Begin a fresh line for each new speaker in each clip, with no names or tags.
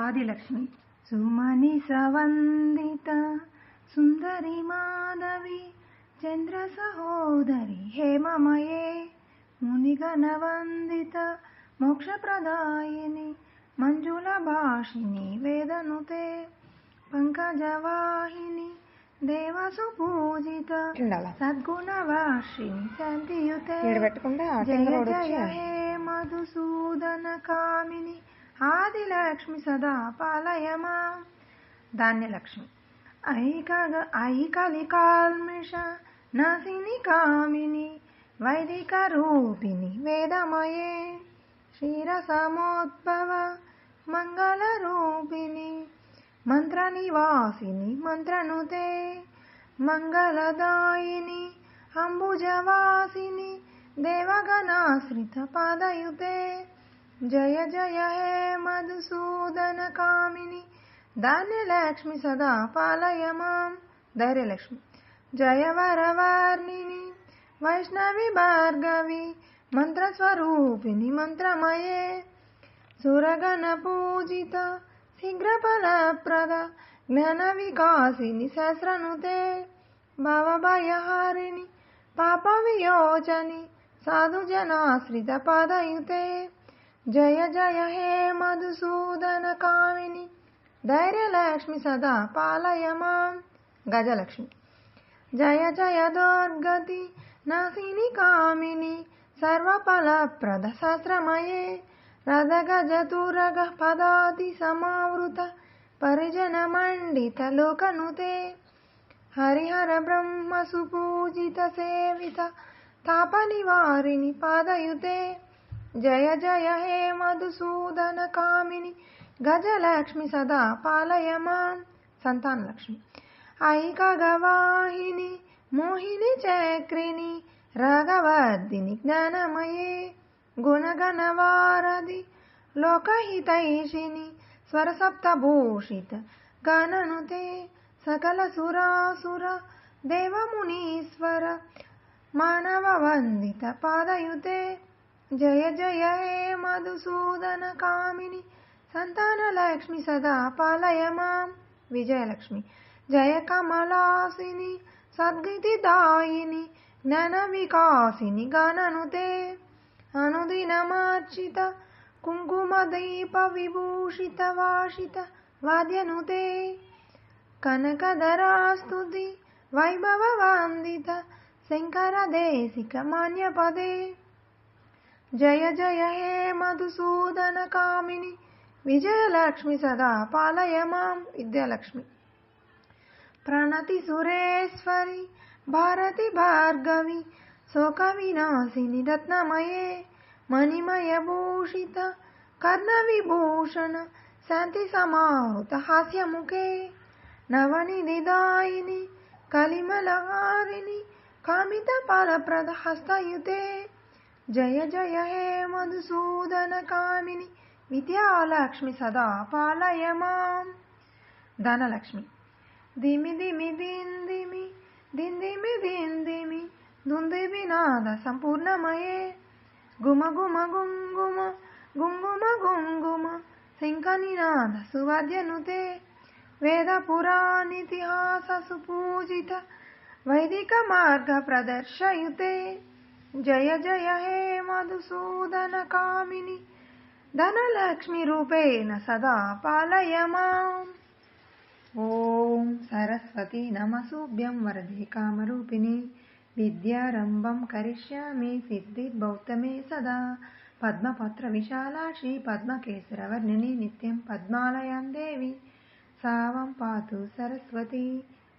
ఆదిలక్ష్మి. సుమని సవందిత సుందరి మాధవి చంద్ర సహోదరి హేమమయే మునిగణవందిత మోక్షప్రదాయిని మంజుల భాషిని వేదనుతే పంకజవాహిని దేవసుపూజిత సద్గుణవాషిని శాంతియుతే జయ జయ హే మధుసూదన కామిని ఆదిలక్ష్మి సదా పాలయమా. ధాన్యలక్ష్మి. ఐకలికాల్మిష నాశిని కామిని వైదిక రూపిణి వేదమయే క్షీరసమోద్భవ మంగళ రూపిణి మంత్ర నివాసిని మంత్రనుతే మంగళదాయిని అంబుజవాసిని దేవగణాశ్రిత పాదయుతే జయ జయ హే మధుసూదన కామిని ధాన్యలక్ష్మి సదా పాలయమాం. ధైర్యలక్ష్మి. జయ వరవర్ణిని వైష్ణవి భార్గవి మంత్రస్వరూపిణి మంత్రమయే సురగణ పూజిత శీఘ్రఫలప్రద జ్ఞాన వికాసిని సహస్రనుతే భవభయహారిణి పాప వియోచని సాధుజనాశ్రిత పాదయుతే జయ జయ హే మధుసూదన కామిని ధైర్యలక్ష్మి సదా పాలయమాం. గజలక్ష్మి. జయ జయ దుర్గతి నాశిని కామిని సర్వఫలప్రద సహస్రమయే రథగజతురగ పదాతి సమావృత పరిజన మండిత లోకనుతే హరిహర బ్రహ్మ సుపూజిత సేవిత తాప నివారిణి పాదయుతే జయ జయ హే మధుసూదన కామిని గజలక్ష్మి సదా పాలయమాం. సంతానలక్ష్మి. ఐకగవాహిని మోహిని చక్రిని రాగవర్ధిని జ్ఞానమయే గుణగణవారధి లోకహితైషిని స్వరసప్తభూషిత గణనుతే సకల సురాసుర దేవమునీశ్వర మానవ వందిత పాదయుతే జయ జయ హే మధుసూదన కామిని సంతానలక్ష్మి సదా పాలయమాం. విజయలక్ష్మి. జయ కమలాసిని సద్గతిదాయిని జ్ఞాన వికాసిని గాననుతే అనుదినమార్చిత కుంకుమదీప విభూషిత వాషిత వాద్యనుతే కనకధరాస్తుతి వైభవ వందిత శంకర దేశిక మాన్యపదే జయ జయ హే మధుసూదన కామిని విజయలక్ష్మి సదా పాలయమాం. విద్యాలక్ష్మి. ప్రణతి సురేశ్వరి భారతి భార్గవి శోక వినాశిని రత్నమయే మణిమయ భూషిత కర్ణ విభూషణ శాంతి సమావృత హాస్యముఖే నవనిధిదాయిని కలిమలహారిణి కామిత ఫలప్రద హస్తయుతే జయ జయ హే మధుసూదన కామిని విద్యాలక్ష్మి సదా పాలయమాం. ధనలక్ష్మి. దిమి దిమి దిందిమి దిందిమి దిందిమి దుందిమి నాద సంపూర్ణమయే గుమ గుమ గుంగుమ గుంగుమ గుంగుమ శంఖనినాద సువాద్యనుతే వేద పురాణితిహాస సుపూజిత వైదిక మార్గ ప్రదర్శయుతే జయ జయ హే మధుసూదన కామిని ధనలక్ష్మి రూపేణ సదా పాలయమాం. ఓం సరస్వతి నమస్తుభ్యం వరదే కామరూపిణి విద్యారంభం కరిష్యామి సిద్ధిర్భౌతమే సదా పద్మపత్ర విశాలాక్షి పద్మకేసరవర్ణిని నిత్యం పద్మాలయాం దేవి సావం పాతు సరస్వతి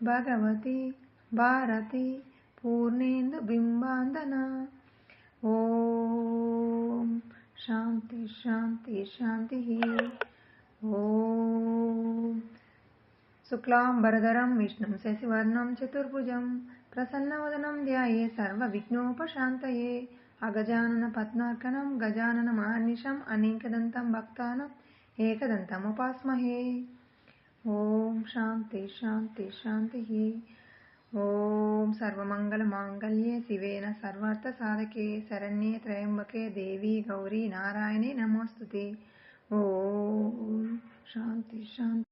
భగవతి భారతి పూర్ణేందు బింబాందన. ఓం శాంతి శాంతి శాంతి. ఓం శుక్లాంబరధరం విష్ణుం శశివర్ణం చతుర్భుజం ప్రసన్నవదనం ధ్యాయే సర్వవిఘ్నోపశాంతయే అగజానన పద్మార్కణం గజానన మహర్నిశం అనేకదంతం భక్తానం ఏకదంతముపాస్మహే. ఓం శాంతి శాంతి శాంతి. ఓం సర్వమంగళమాంగళ్యే శివేన సర్వార్థసాధకే శరణ్యే త్రయంబకే దేవి గౌరీ నారాయణే నమోస్తుతే. ఓం శాంతి శాంతి.